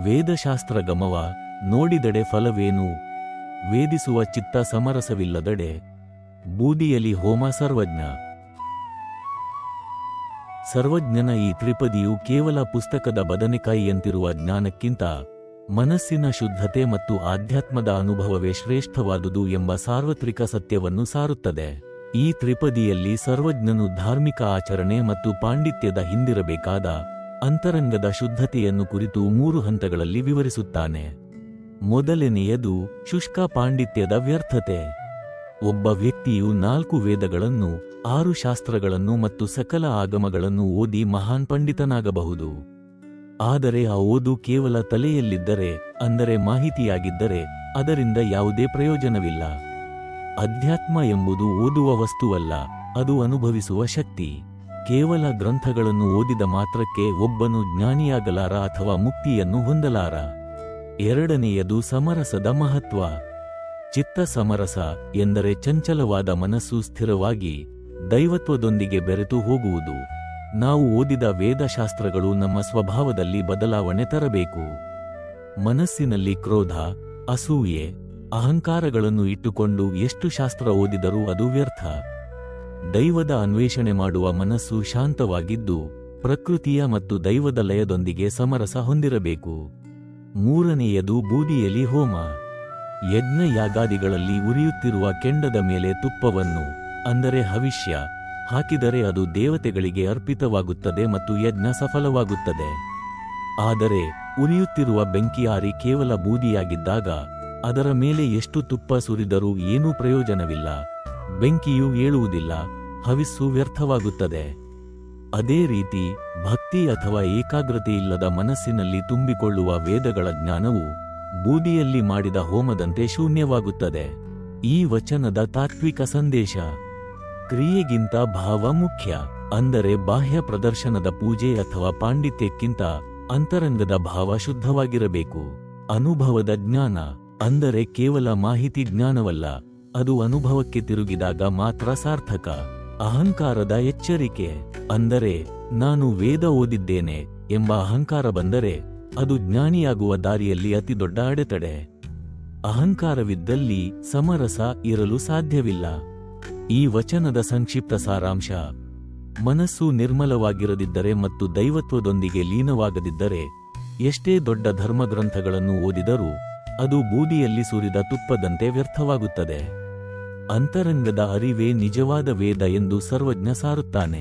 ವೇದಶಾಸ್ತ್ರ ಗಮವ ನೋಡಿದಡೆ ಫಲವೇನು ವೇದಿಸುವ ಚಿತ್ತ ಸಮರಸವಿಲ್ಲದಡೆ ಬೂದಿಯಲಿ ಹೋಮ ಸರ್ವಜ್ಞ. ಸರ್ವಜ್ಞನ ಈ ತ್ರಿಪದಿಯು ಕೇವಲ ಪುಸ್ತಕದ ಬದನೆಕಾಯಿಯಂತಿರುವ ಜ್ಞಾನಕ್ಕಿಂತ ಮನಸ್ಸಿನ ಶುದ್ಧತೆ ಮತ್ತು ಆಧ್ಯಾತ್ಮದ ಅನುಭವವೇ ಶ್ರೇಷ್ಠವಾದುದು ಎಂಬ ಸಾರ್ವತ್ರಿಕ ಸತ್ಯವನ್ನು ಸಾರುತ್ತದೆ. ಈ ತ್ರಿಪದಿಯಲ್ಲಿ ಸರ್ವಜ್ಞನು ಧಾರ್ಮಿಕ ಆಚರಣೆ ಮತ್ತು ಪಾಂಡಿತ್ಯದ ಹಿಂದಿರಬೇಕಾದ ಅಂತರಂಗದ ಶುದ್ಧತೆಯನ್ನು ಕುರಿತು 3 ಹಂತಗಳಲ್ಲಿ ವಿವರಿಸುತ್ತಾನೆ. ಮೊದಲನೆಯದು ಶುಷ್ಕ ಪಾಂಡಿತ್ಯದ ವ್ಯರ್ಥತೆ. ಒಬ್ಬ ವ್ಯಕ್ತಿಯು 4 ವೇದಗಳನ್ನು, 6 ಶಾಸ್ತ್ರಗಳನ್ನು ಮತ್ತು ಸಕಲ ಆಗಮಗಳನ್ನು ಓದಿ ಮಹಾನ್ ಪಂಡಿತನಾಗಬಹುದು. ಆದರೆ ಆ ಓದು ಕೇವಲ ತಲೆಯಲ್ಲಿದ್ದರೆ, ಅಂದರೆ ಮಾಹಿತಿಯಾಗಿದ್ದರೆ, ಅದರಿಂದ ಯಾವುದೇ ಪ್ರಯೋಜನವಿಲ್ಲ. ಅಧ್ಯಾತ್ಮ ಎಂಬುದು ಓದುವ ವಸ್ತುವಲ್ಲ, ಅದು ಅನುಭವಿಸುವ ಶಕ್ತಿ. ಕೇವಲ ಗ್ರಂಥಗಳನ್ನು ಓದಿದ ಮಾತ್ರಕ್ಕೆ ಒಬ್ಬನು ಜ್ಞಾನಿಯಾಗಲಾರ ಅಥವಾ ಮುಕ್ತಿಯನ್ನು ಹೊಂದಲಾರ. ಎರಡನೆಯದು ಸಮರಸದ ಮಹತ್ವ. ಚಿತ್ತ ಸಮರಸ ಎಂದರೆ ಚಂಚಲವಾದ ಮನಸ್ಸು ಸ್ಥಿರವಾಗಿ ದೈವತ್ವದೊಂದಿಗೆ ಬೆರೆತು ಹೋಗುವುದು. ನಾವು ಓದಿದ ವೇದಶಾಸ್ತ್ರಗಳು ನಮ್ಮ ಸ್ವಭಾವದಲ್ಲಿ ಬದಲಾವಣೆ ತರಬೇಕು. ಮನಸ್ಸಿನಲ್ಲಿ ಕ್ರೋಧ, ಅಸೂಯೆ, ಅಹಂಕಾರಗಳನ್ನು ಇಟ್ಟುಕೊಂಡು ಎಷ್ಟು ಶಾಸ್ತ್ರ ಓದಿದರೂ ಅದು ವ್ಯರ್ಥ. ದೈವದ ಅನ್ವೇಷಣೆ ಮಾಡುವ ಮನಸ್ಸು ಶಾಂತವಾಗಿದ್ದು ಪ್ರಕೃತಿಯ ಮತ್ತು ದೈವದ ಲಯದೊಂದಿಗೆ ಸಮರಸ ಹೊಂದಿರಬೇಕು. ಮೂರನೆಯದು ಬೂದಿಯಲಿ ಹೋಮ. ಯಜ್ಞ ಯಾಗಾದಿಗಳಲ್ಲಿ ಉರಿಯುತ್ತಿರುವ ಕೆಂಡದ ಮೇಲೆ ತುಪ್ಪವನ್ನು, ಅಂದರೆ ಹವಿಷ್ಯ, ಹಾಕಿದರೆ ಅದು ದೇವತೆಗಳಿಗೆ ಅರ್ಪಿತವಾಗುತ್ತದೆ ಮತ್ತು ಯಜ್ಞ ಸಫಲವಾಗುತ್ತದೆ. ಆದರೆ ಉರಿಯುತ್ತಿರುವ ಬೆಂಕಿಯಾರಿ ಕೇವಲ ಬೂದಿಯಾಗಿದ್ದಾಗ ಅದರ ಮೇಲೆ ಎಷ್ಟು ತುಪ್ಪ ಸುರಿದರೂ ಏನೂ ಪ್ರಯೋಜನವಿಲ್ಲ. ಬೆಂಕಿಯೂ ಏಳುವುದಿಲ್ಲ, ಹವಿಸ್ಸು ವ್ಯರ್ಥವಾಗುತ್ತದೆ. ಅದೇ ರೀತಿ ಭಕ್ತಿ ಅಥವಾ ಏಕಾಗ್ರತೆಯಿಲ್ಲದ ಮನಸ್ಸಿನಲ್ಲಿ ತುಂಬಿಕೊಳ್ಳುವ ವೇದಗಳ ಜ್ಞಾನವು ಬೂದಿಯಲ್ಲಿ ಮಾಡಿದ ಹೋಮದಂತೆ ಶೂನ್ಯವಾಗುತ್ತದೆ. ಈ ವಚನದ ತಾತ್ವಿಕ ಸಂದೇಶ: ಕ್ರಿಯೆಗಿಂತ ಭಾವ ಮುಖ್ಯ. ಅಂದರೆ ಬಾಹ್ಯ ಪ್ರದರ್ಶನದ ಪೂಜೆ ಅಥವಾ ಪಾಂಡಿತ್ಯಕ್ಕಿಂತ ಅಂತರಂಗದ ಭಾವ ಶುದ್ಧವಾಗಿರಬೇಕು. ಅನುಭವದ ಜ್ಞಾನ ಅಂದರೆ ಕೇವಲ ಮಾಹಿತಿ ಜ್ಞಾನವಲ್ಲ, ಅದು ಅನುಭವಕ್ಕೆ ತಿರುಗಿದಾಗ ಮಾತ್ರ ಸಾರ್ಥಕ. ಅಹಂಕಾರದ ಎಚ್ಚರಿಕೆ ಅಂದರೆ ನಾನು ವೇದ ಓದಿದ್ದೇನೆ ಎಂಬ ಅಹಂಕಾರ ಬಂದರೆ ಅದು ಜ್ಞಾನಿಯಾಗುವ ದಾರಿಯಲ್ಲಿ ಅತಿದೊಡ್ಡ ಅಡೆತಡೆ. ಅಹಂಕಾರವಿದ್ದಲ್ಲಿ ಸಮರಸ ಇರಲು ಸಾಧ್ಯವಿಲ್ಲ. ಈ ವಚನದ ಸಂಕ್ಷಿಪ್ತ ಸಾರಾಂಶ: ಮನಸ್ಸು ನಿರ್ಮಲವಾಗಿರದಿದ್ದರೆ ಮತ್ತು ದೈವತ್ವದೊಂದಿಗೆ ಲೀನವಾಗದಿದ್ದರೆ ಎಷ್ಟೇ ದೊಡ್ಡ ಧರ್ಮಗ್ರಂಥಗಳನ್ನು ಓದಿದರೂ ಅದು ಬೂದಿಯಲ್ಲಿ ಸುರಿದ ತುಪ್ಪದಂತೆ ವ್ಯರ್ಥವಾಗುತ್ತದೆ. ಅಂತರಂಗದ ಅರಿವೇ ನಿಜವಾದ ವೇದ ಎಂದು ಸರ್ವಜ್ಞ ಸಾರುತ್ತಾನೆ.